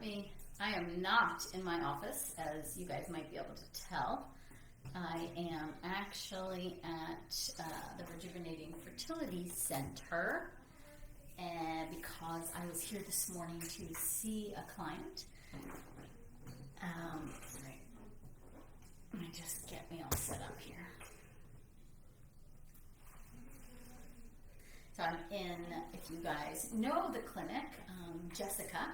me, I am not in my office, as you guys might be able to tell. I am actually at the Rejuvenating Fertility Center, and because I was here this morning to see a client. Let me just get me all set up here. So I'm in, if you guys know the clinic, Jessica,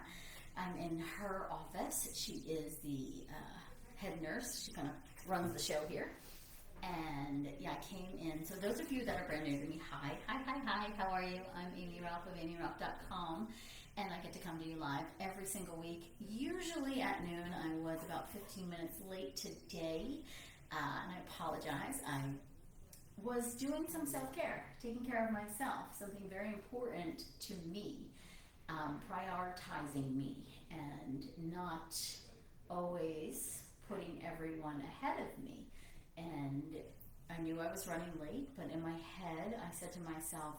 I'm in her office. She is the head nurse. She kind of runs the show here. And yeah, I came in. So those of you that are brand new to me, hi, how are you? I'm Amy Ralph of amyralph.com, and I get to come to you live every single week. Usually at noon. I was about 15 minutes late today, and I apologize. I was doing some self-care, taking care of myself, something very important to me, prioritizing me, and not always putting everyone ahead of me. And I knew I was running late, but in my head, I said to myself,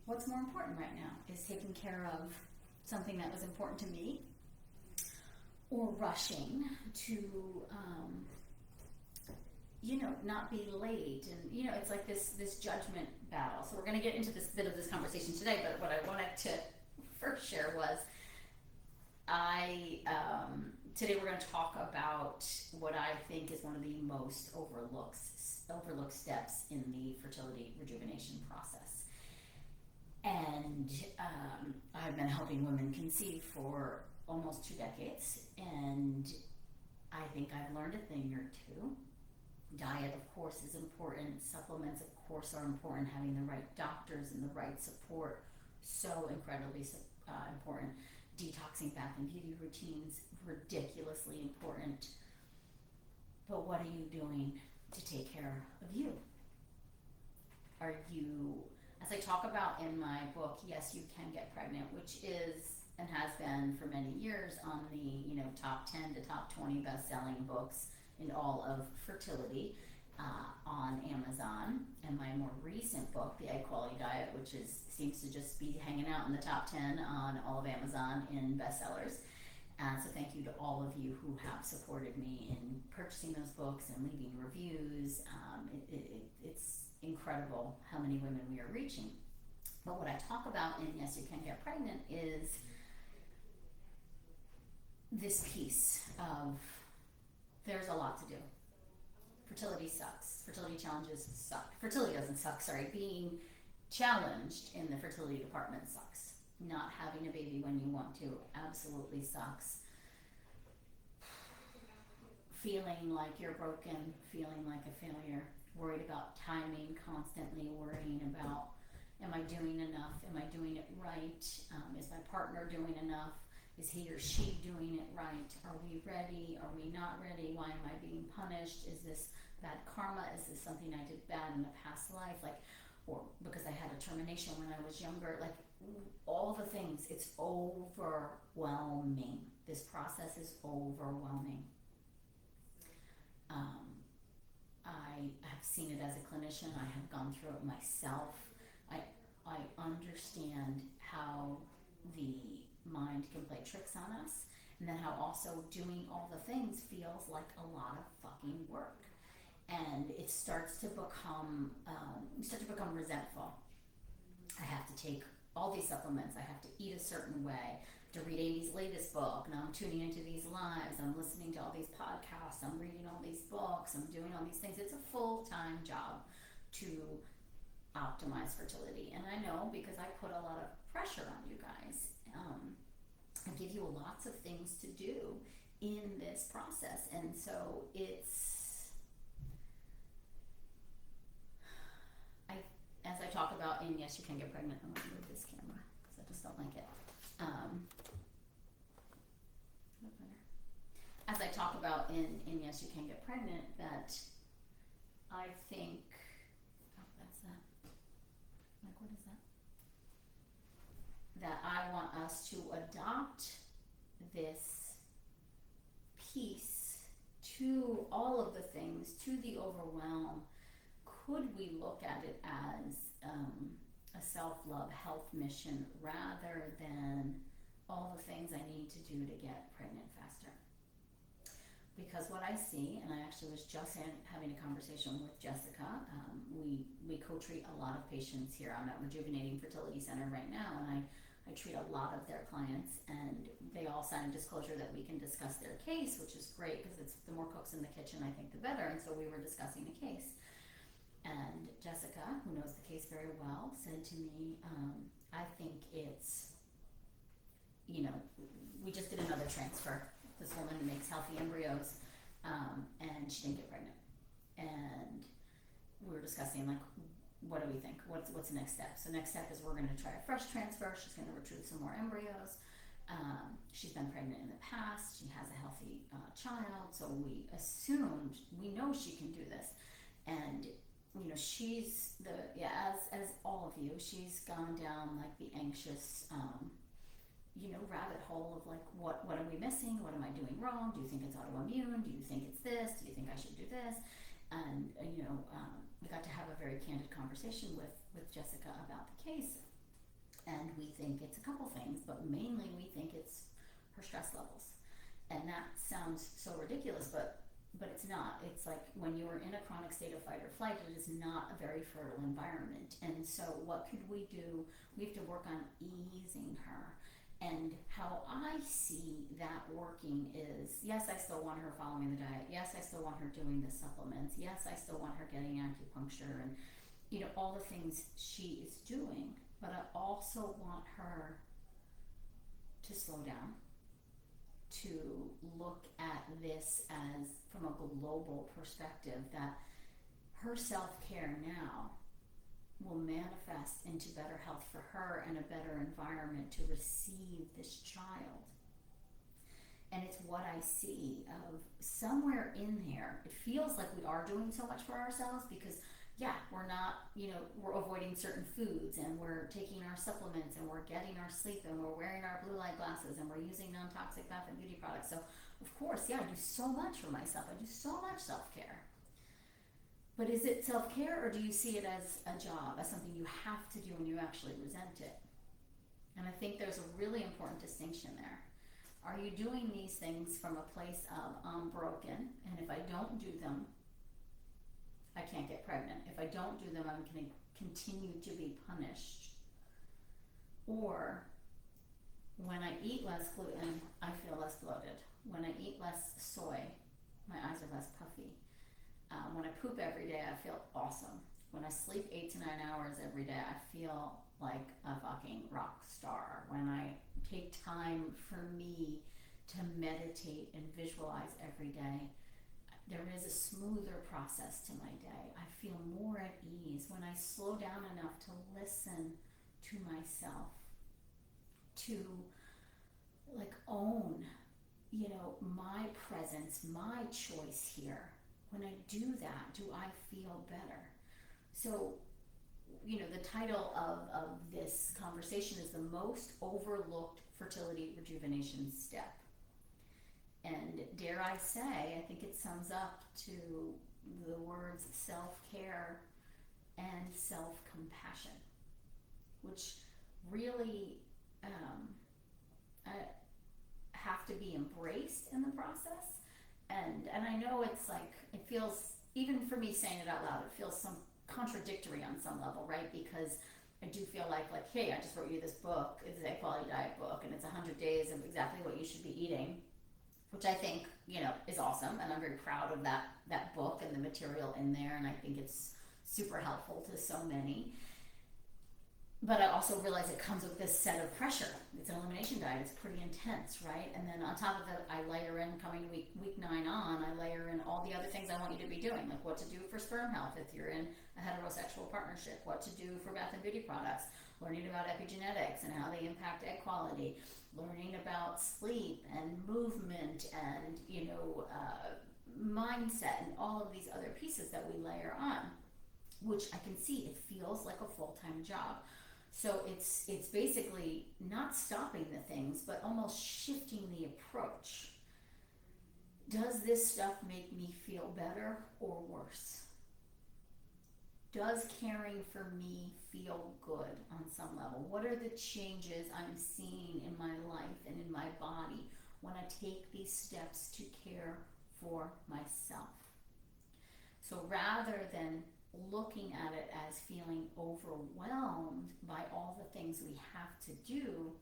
what's more important right now? Is taking care of something that was important to me, or rushing to, not be late? And, it's like this judgment battle. So we're going to get into this bit of this conversation today, but what I wanted to first share was today we're going to talk about what I think is one of the most overlooked steps in the fertility rejuvenation process. And I've been helping women conceive for almost 2 decades, and I think I've learned a thing or two. Diet, of course, is important. Supplements, of course, are important. Having the right doctors and the right support, so incredibly important. Detoxing, bath and beauty routines, ridiculously important. But what are you doing to take care of you? Are you, as I talk about in my book, Yes, You Can Get Pregnant, which is and has been for many years on the top 10 to top 20 best-selling books in all of fertility on Amazon, and my more recent book, The Egg Quality Diet, which seems to just be hanging out in the top 10 on all of Amazon in bestsellers. So thank you to all of you who have supported me in purchasing those books and leaving reviews. It's incredible how many women we are reaching. But what I talk about in Yes, You Can Get Pregnant is this piece of there's a lot to do. Fertility sucks. Fertility challenges suck. Fertility doesn't suck, sorry. Being challenged in the fertility department sucks. Not having a baby when you want to absolutely sucks. Feeling like you're broken, feeling like a failure, worried about timing, constantly worrying about, am I doing enough? Am I doing it right? Is my partner doing enough? Is he or she doing it right? Are we ready? Are we not ready? Why am I being punished? Is this bad karma? Is this something I did bad in a past life? Or because I had a termination when I was younger? All the things. It's overwhelming. This process is overwhelming. I have seen it as a clinician. I have gone through it myself. I understand how the mind can play tricks on us, and then how also doing all the things feels like a lot of fucking work, and it starts to become resentful. I have to take all these supplements. I have to eat a certain way. To read Amy's latest book. Now I'm tuning into these lives. I'm listening to all these podcasts. I'm reading all these books. I'm doing all these things. It's a full-time job to optimize fertility, and I know because I put a lot of pressure on you guys. I give you lots of things to do in this process, and so as I talk about in Yes, You Can Get Pregnant. I'm going to move this camera because I just don't like it. As I talk about in Yes, You Can Get Pregnant, that I think, that's that. What is that? That I want us to adopt this piece to all of the things, to the overwhelm. Could we look at it as a self-love health mission rather than all the things I need to do to get pregnant faster. Because what I see, and I actually was just having a conversation with Jessica, we co-treat a lot of patients here. I'm at Rejuvenating Fertility Center right now, and I treat a lot of their clients, and they all sign a disclosure that we can discuss their case, which is great because it's the more cooks in the kitchen, I think, the better. And so we were discussing the case, and Jessica, who knows the case very well, said to me, I think it's, we just did another transfer. This woman makes healthy embryos, and she didn't get pregnant. And we were discussing, like, what do we think? What's the next step? So next step is we're going to try a fresh transfer. She's going to retrieve some more embryos. She's been pregnant in the past. She has a healthy child. So we assumed, we know she can do this. And, she's as all of you, she's gone down like the anxious, rabbit hole of like, what are we missing? What am I doing wrong? Do you think it's autoimmune? Do you think it's this? Do you think I should do this? And, we got to have a very candid conversation with Jessica about the case. And we think it's a couple things, but mainly we think it's her stress levels. And that sounds so ridiculous, but it's not. It's like when you're in a chronic state of fight or flight, it is not a very fertile environment. And so what could we do? We have to work on easing her. And how I see that working is, yes, I still want her following the diet. Yes, I still want her doing the supplements. Yes, I still want her getting acupuncture and, all the things she is doing. But I also want her to slow down, to look at this as from a global perspective, that her self-care now will manifest into better health for her and a better environment to receive this child. And it's what I see of somewhere in there. It feels like we are doing so much for ourselves because, we're not, we're avoiding certain foods, and we're taking our supplements, and we're getting our sleep, and we're wearing our blue light glasses, and we're using non-toxic bath and beauty products. So, of course, I do so much for myself. I do so much self-care. But is it self-care, or do you see it as a job, as something you have to do and you actually resent it? And I think there's a really important distinction there. Are you doing these things from a place of, I'm broken, and if I don't do them, I can't get pregnant. If I don't do them, I'm going to continue to be punished. Or, when I eat less gluten, I feel less bloated. When I eat less soy, my eyes are less puffy. When I poop every day, I feel awesome. When I sleep 8 to 9 hours every day, I feel like a fucking rock star. When I take time for me to meditate and visualize every day, there is a smoother process to my day. I feel more at ease. When I slow down enough to listen to myself, to like own, my presence, my choice here. When I do that, do I feel better? So, the title of this conversation is the most overlooked fertility rejuvenation step. And dare I say, I think it sums up to the words self-care and self-compassion, which really have to be embraced in the process. And I know it's like, it feels, even for me saying it out loud, it feels some contradictory on some level, right? Because I do feel like, hey, I just wrote you this book. It's a quality diet book, and it's 100 days of exactly what you should be eating, which I think, is awesome. And I'm very proud of that book and the material in there. And I think it's super helpful to so many. But I also realize it comes with this set of pressure. It's an elimination diet. It's pretty intense, right? And then on top of that, I layer in, coming week 9 on, I layer in all the other things I want you to be doing, like what to do for sperm health if you're in a heterosexual partnership, what to do for bath and beauty products, learning about epigenetics and how they impact egg quality, learning about sleep and movement and, mindset and all of these other pieces that we layer on, which I can see it feels like a full-time job. So it's basically not stopping the things, but almost shifting the approach. Does this stuff make me feel better or worse? Does caring for me feel good on some level? What are the changes I'm seeing in my life and in my body when I take these steps to care for myself? So rather than looking at it as feeling overwhelmed by all the things we have to do,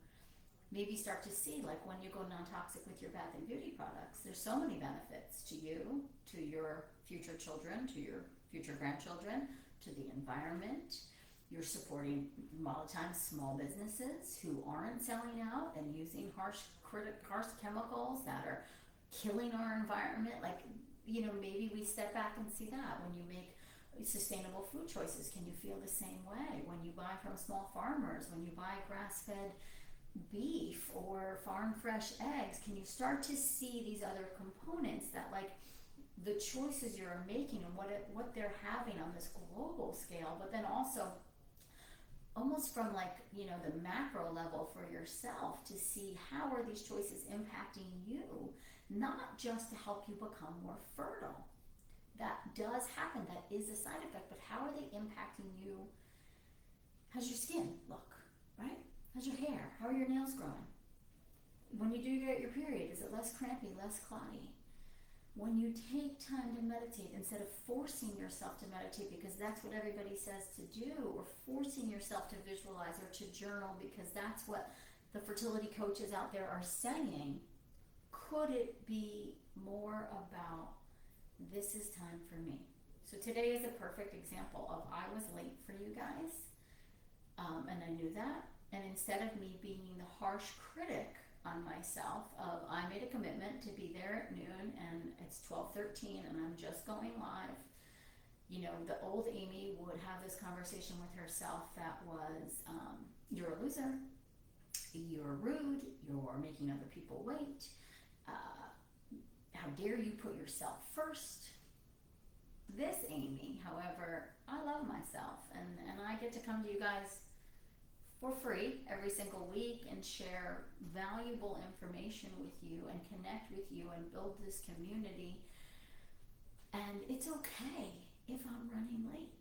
maybe start to see, like when you go non-toxic with your bath and beauty products, there's so many benefits to you, to your future children, to your future grandchildren, to the environment. You're supporting a lot of times small businesses who aren't selling out and using harsh chemicals that are killing our environment. Like, maybe we step back and see that. When you make sustainable food choices, can you feel the same way? When you buy from small farmers, when you buy grass-fed beef or farm fresh eggs, can you start to see these other components that, like, the choices you're making and what they're having on this global scale, but then also almost from, like, the macro level for yourself, to see how are these choices impacting you, not just to help you become more fertile. That does happen, that is a side effect, but how are they impacting you? How's your skin look, right? How's your hair? How are your nails growing? When you do get your period, is it less crampy, less clotty? When you take time to meditate, instead of forcing yourself to meditate because that's what everybody says to do, or forcing yourself to visualize or to journal because that's what the fertility coaches out there are saying, could it be more about, this is time for me? So today is a perfect example of, I was late for you guys, and I knew that. And instead of me being the harsh critic on myself of, I made a commitment to be there at noon and it's 12:13 and I'm just going live, the old Amy would have this conversation with herself that was, you're a loser, you're rude, you're making other people wait, how dare you put yourself first. This Amy, however, I love myself, and I get to come to you guys for free every single week and share valuable information with you and connect with you and build this community. And it's okay if I'm running late,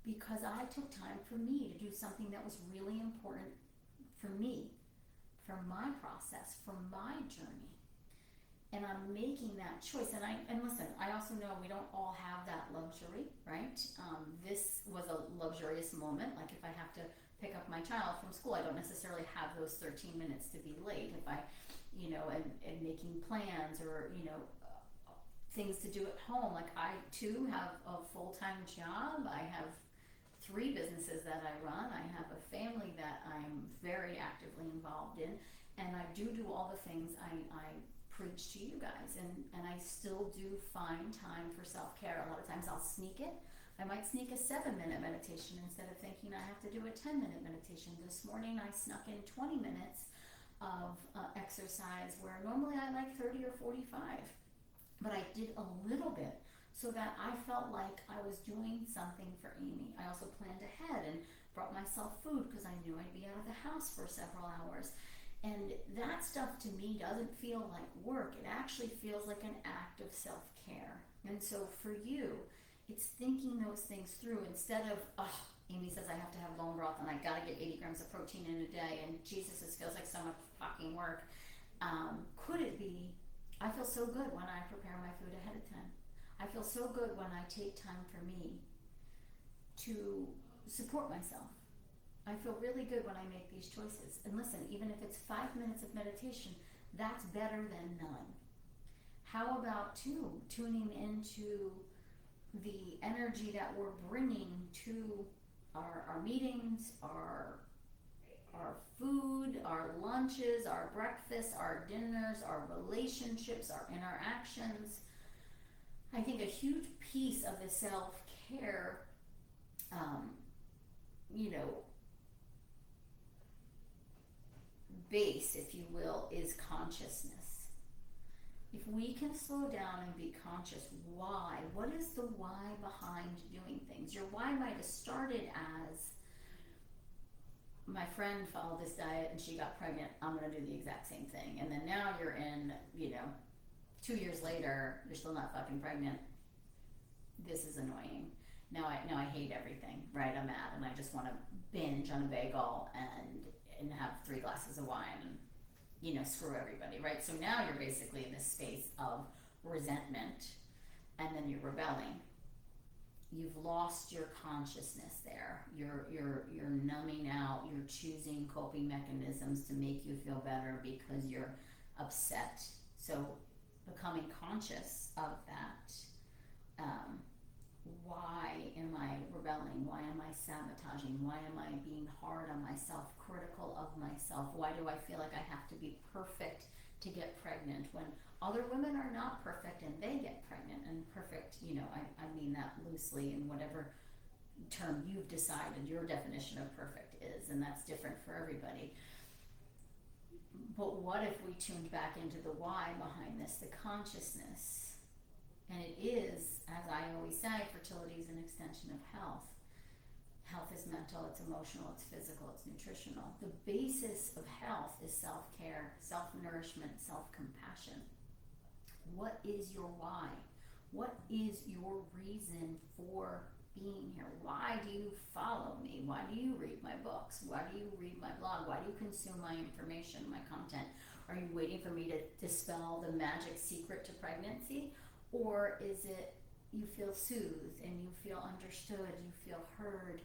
because I took time for me to do something that was really important for me, for my process, for my journey. And I'm making that choice. And listen, I also know we don't all have that luxury, right? This was a luxurious moment. Like, if I have to pick up my child from school, I don't necessarily have those 13 minutes to be late. If I, and making plans, or, things to do at home. Like, I too have a full-time job. I have 3 businesses that I run. I have a family that I'm very actively involved in. And I do all the things I preach to you guys, and I still do find time for self-care. A lot of times I'll sneak it. I might sneak a 7-minute meditation instead of thinking I have to do a 10-minute meditation. This morning I snuck in 20 minutes of exercise where normally I like 30 or 45, but I did a little bit so that I felt like I was doing something for Amy. I also planned ahead and brought myself food because I knew I'd be out of the house for several hours. And that stuff to me doesn't feel like work. It actually feels like an act of self-care. And so for you, it's thinking those things through instead of, Amy says I have to have bone broth and I gotta get 80 grams of protein in a day, and Jesus, this feels like so much fucking work. Could it be, I feel so good when I prepare my food ahead of time. I feel so good when I take time for me to support myself. I feel really good when I make these choices. And listen, even if it's 5 minutes of meditation, that's better than none. How about tuning into the energy that we're bringing to our meetings, our food, our lunches, our breakfasts, our dinners, our relationships, our interactions. I think a huge piece of the self-care, base, if you will, is consciousness. If we can slow down and be conscious, why? What is the why behind doing things? Your why might have started as, my friend followed this diet and she got pregnant, I'm going to do the exact same thing. And then now you're in, 2 years later, you're still not fucking pregnant. This is annoying. Now I hate everything, right? I'm mad and I just want to binge on a bagel and have 3 glasses of wine and screw everybody, right? So now you're basically in this space of resentment, and then you're rebelling. You've lost your consciousness there. You're numbing out. You're choosing coping mechanisms to make you feel better because you're upset. So becoming conscious of that. Why am I rebelling? Why am I sabotaging? Why am I being hard on myself, critical of myself? Why do I feel like I have to be perfect to get pregnant when other women are not perfect and they get pregnant? And perfect, I mean that loosely in whatever term you've decided your definition of perfect is, and that's different for everybody. But what if we tuned back into the why behind this, the consciousness? And it is, as I always say, fertility is an extension of health. Health is mental, it's emotional, it's physical, it's nutritional. The basis of health is self-care, self-nourishment, self-compassion. What is your why? What is your reason for being here? Why do you follow me? Why do you read my books? Why do you read my blog? Why do you consume my information, my content? Are you waiting for me to dispel the magic secret to pregnancy? Or is it you feel soothed and you feel understood, you feel heard,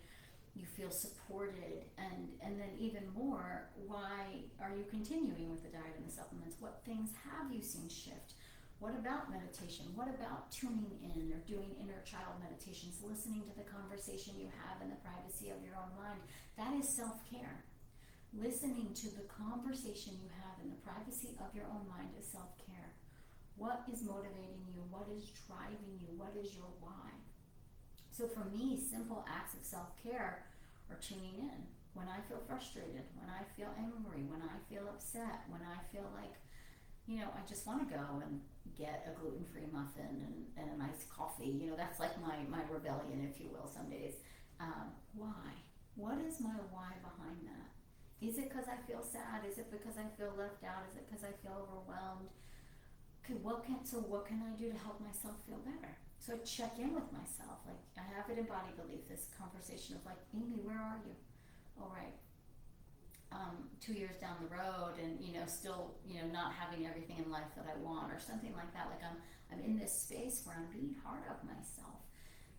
you feel supported, and then even more, why are you continuing with the diet and the supplements? What things have you seen shift? What about meditation? What about tuning in or doing inner child meditations, listening to the conversation you have in the privacy of your own mind? That is self-care. Listening to the conversation you have in the privacy of your own mind is self-care. What is motivating you? What is driving you? What is your why? So for me, simple acts of self-care are tuning in. When I feel frustrated, when I feel angry, when I feel upset, when I feel like, I just want to go and get a gluten-free muffin and a nice coffee. That's like my rebellion, if you will, some days. Why? What is my why behind that? Is it because I feel sad? Is it because I feel left out? Is it because I feel overwhelmed? Okay, what can I do to help myself feel better? So I check in with myself. Like, I have it in Body Belief, this conversation of like, Amy, where are you? All right. 2 years down the road and, still, not having everything in life that I want or something like that. Like I'm in this space where I'm being hard on myself.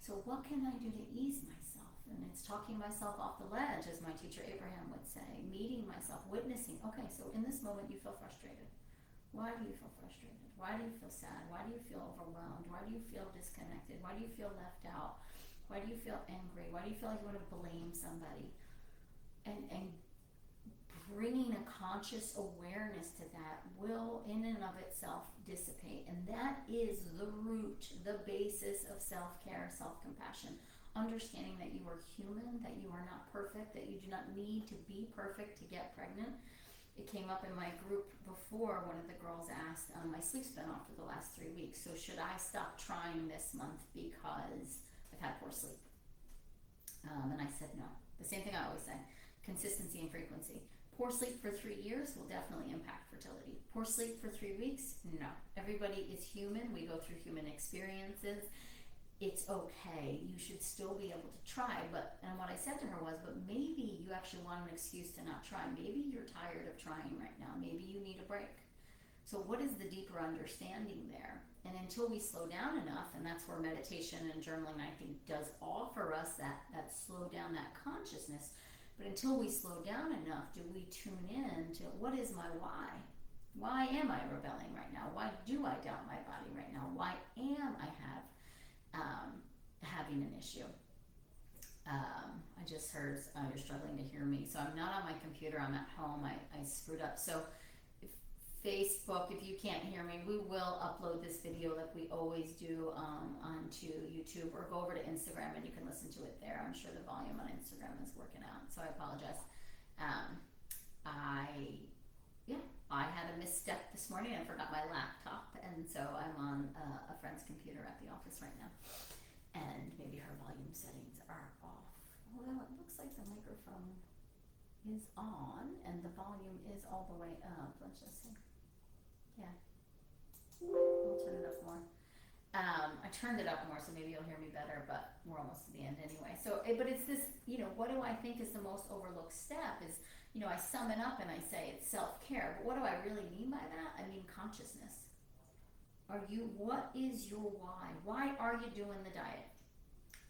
So what can I do to ease myself? And it's talking myself off the ledge, as my teacher Abraham would say, meeting myself, witnessing. Okay, so in this moment you feel frustrated. Why do you feel frustrated? Why do you feel sad? Why do you feel overwhelmed? Why do you feel disconnected? Why do you feel left out? Why do you feel angry? Why do you feel like you want to blame somebody? And bringing a conscious awareness to that will in and of itself dissipate. And that is the root, the basis of self-care, self-compassion. Understanding that you are human, that you are not perfect, that you do not need to be perfect to get pregnant. It came up in my group before. One of the girls asked, my sleep's been off for the last 3 weeks, so should I stop trying this month because I've had poor sleep? And I said no. The same thing I always say, consistency and frequency. Poor sleep for 3 years will definitely impact fertility. Poor sleep for 3 weeks? No. Everybody is human. We go through human experiences. It's okay. You should still be able to try. And what I said to her was, but maybe you actually want an excuse to not try. Maybe you're tired of trying right now. Maybe you need a break. So what is the deeper understanding there? And until we slow down enough, and that's where meditation and journaling, I think, does offer us that slow down, that consciousness. But until we slow down enough, do we tune in to what is my why? Why am I rebelling right now? Why do I doubt my body right now? Why am I having an issue? I just heard you're struggling to hear me. So I'm not on my computer. I'm at home. I screwed up. So Facebook, if you can't hear me, we will upload this video like we always do onto YouTube, or go over to Instagram and you can listen to it there. I'm sure the volume on Instagram is working out, so I apologize. I had a misstep this morning. I forgot my laptop, and so I'm on a friend's computer at the office right now, and maybe her volume settings are off. Although it looks like the microphone is on and the volume is all the way up. Let's just see. Yeah, I'll turn it up more. I turned it up more, so maybe you'll hear me better, but we're almost to the end anyway. So, but it's this, what do I think is the most overlooked step is, I sum it up and I say it's self-care, but what do I really mean by that? I mean consciousness. What is your why? Why are you doing the diet?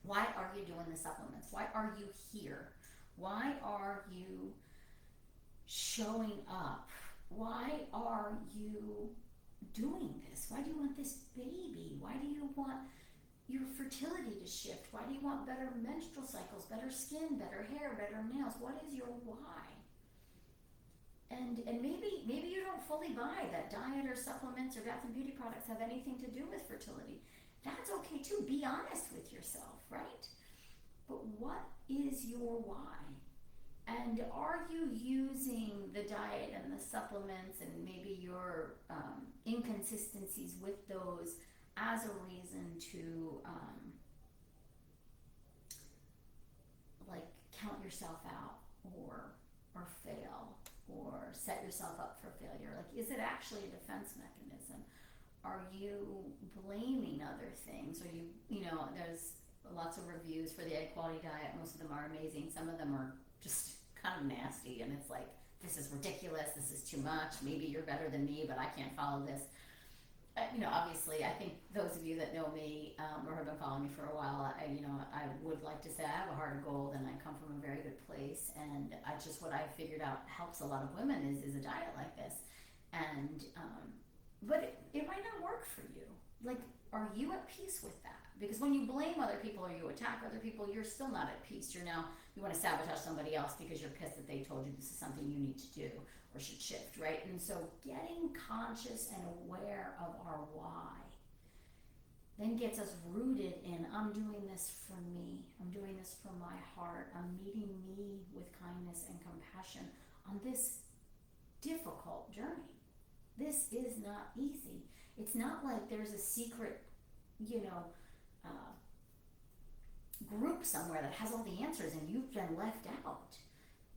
Why are you doing the supplements? Why are you here? Why are you showing up? Why are you doing this? Why do you want this baby? Why do you want your fertility to shift? Why do you want better menstrual cycles, better skin, better hair, better nails? What is your why? And maybe you don't fully buy that diet or supplements or bath and beauty products have anything to do with fertility. That's okay too. Be honest with yourself, right? But what is your why? And are you using the diet and the supplements and maybe your inconsistencies with those as a reason to like count yourself out or fail or set yourself up for failure? Like, is it actually a defense mechanism? Are you blaming other things? Or there's lots of reviews for the egg quality diet. Most of them are amazing. Some of them are just kind of nasty, and it's like, this is ridiculous, this is too much, maybe you're better than me, but I can't follow this. Obviously, I think those of you that know me or have been following me for a while, I would like to say I have a heart of gold and I come from a very good place, and what I figured out helps a lot of women is a diet like this. And but it might not work for you. Like, are you at peace with that? Because when you blame other people or you attack other people, you're still not at peace. You want to sabotage somebody else because you're pissed that they told you this is something you need to do or should shift, right? And so getting conscious and aware of our why then gets us rooted in, I'm doing this for me. I'm doing this for my heart. I'm meeting me with kindness and compassion on this difficult journey. This is not easy. It's not like there's a secret, group somewhere that has all the answers and you've been left out.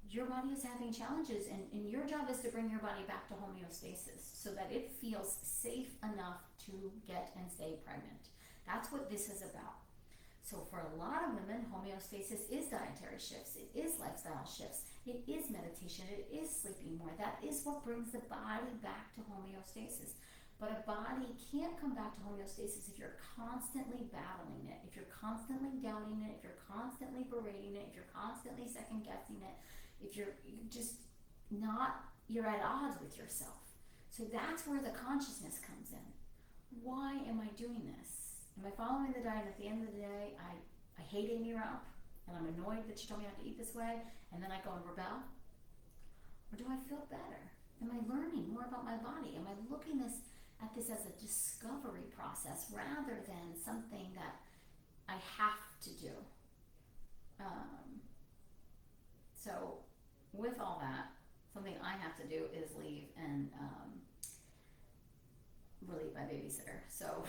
Your body is having challenges, and your job is to bring your body back to homeostasis so that it feels safe enough to get and stay pregnant. That's what this is about. So for a lot of women, homeostasis is dietary shifts, it is lifestyle shifts, it is meditation, it is sleeping more. That is what brings the body back to homeostasis. But a body can't come back to homeostasis if you're constantly battling it, if you're constantly doubting it, if you're constantly berating it, if you're constantly second guessing it, if you're at odds with yourself. So that's where the consciousness comes in. Why am I doing this? Am I following the diet? At the end of the day, I hate Amy Raup, and I'm annoyed that she told me not to eat this way, and then I go and rebel? Or do I feel better? Am I learning more about my body? Am I looking at this as a discovery process rather than something that I have to do? So with all that, something I have to do is leave and relieve my babysitter. So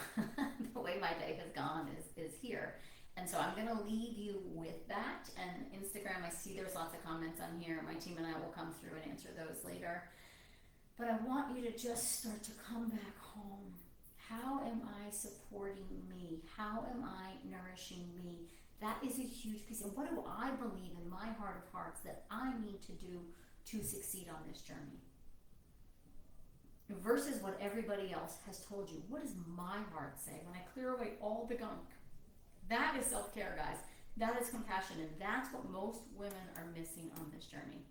the way my day has gone is here. And so I'm going to leave you with that. And Instagram, I see there's lots of comments on here. My team and I will come through and answer those later. But I want you to just start to come back home. How am I supporting me? How am I nourishing me? That is a huge piece. And what do I believe in my heart of hearts that I need to do to succeed on this journey? Versus what everybody else has told you. What does my heart say when I clear away all the gunk? That is self-care, guys. That is compassion. And that's what most women are missing on this journey.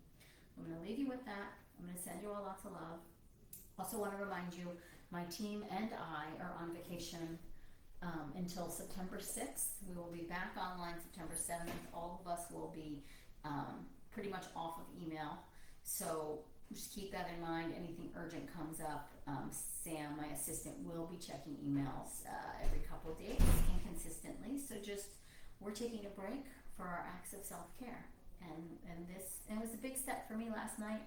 I'm going to leave you with that. I'm going to send you all lots of love. Also want to remind you, my team and I are on vacation until September 6th. We will be back online September 7th. All of us will be pretty much off of email. So just keep that in mind. Anything urgent comes up, Sam, my assistant, will be checking emails every couple of days inconsistently. So we're taking a break for our acts of self-care. And it was a big step for me last night.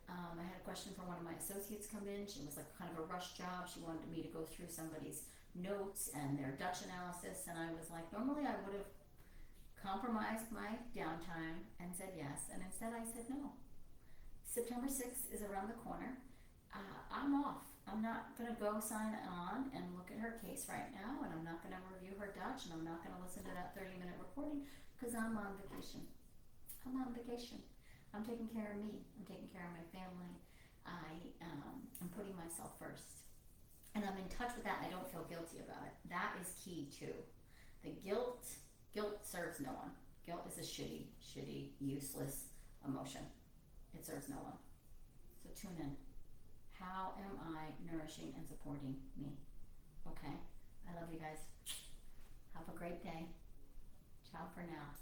I had a question from one of my associates come in. She was like kind of a rush job. She wanted me to go through somebody's notes and their Dutch analysis, and I was like, normally I would have compromised my downtime and said yes, and instead I said no. September 6th is around the corner. I'm off. I'm not going to go sign on and look at her case right now, and I'm not going to review her Dutch, and I'm not going to listen to that 30-minute recording because I'm on vacation. I'm on vacation. I'm taking care of me. I'm taking care of my family. I'm putting myself first. And I'm in touch with that, and I don't feel guilty about it. That is key too. The guilt serves no one. Guilt is a shitty, useless emotion. It serves no one. So tune in. How am I nourishing and supporting me? Okay? I love you guys. Have a great day. Ciao for now.